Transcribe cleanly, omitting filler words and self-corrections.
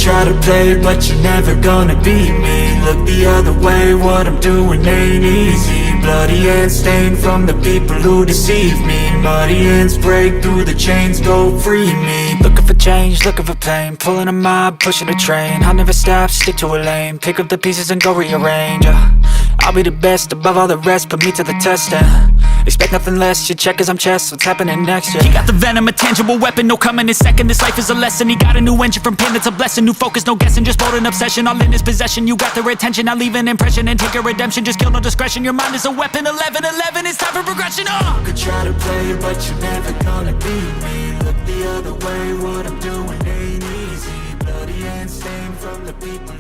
try to play, but you're never gonna beat me. Look the other way, what I'm doing ain't easy. Bloody hands stained from the people who deceive me. Muddy hands break through the chains, go free me. Looking for change, looking for pain, pulling a mob, pushing a train. I'll never stop, stick to a lane, pick up the pieces and go rearrange. I'll be the best above all the rest, put me to the test and expect nothing less, your check as I'm chess, what's happening next, yeah. He got the venom, a tangible weapon, no coming in second. This life is a lesson, he got a new engine from pain, it's a blessing. New focus, no guessing, just bold and obsession. All in his possession, you got their attention. I'll leave an impression and take a redemption. Just kill, no discretion, your mind is a weapon. 11-11, it's time for progression, You could try to play, but you're never gonna beat me. Look the other way, what I'm doing ain't easy. Bloody hands stained from the people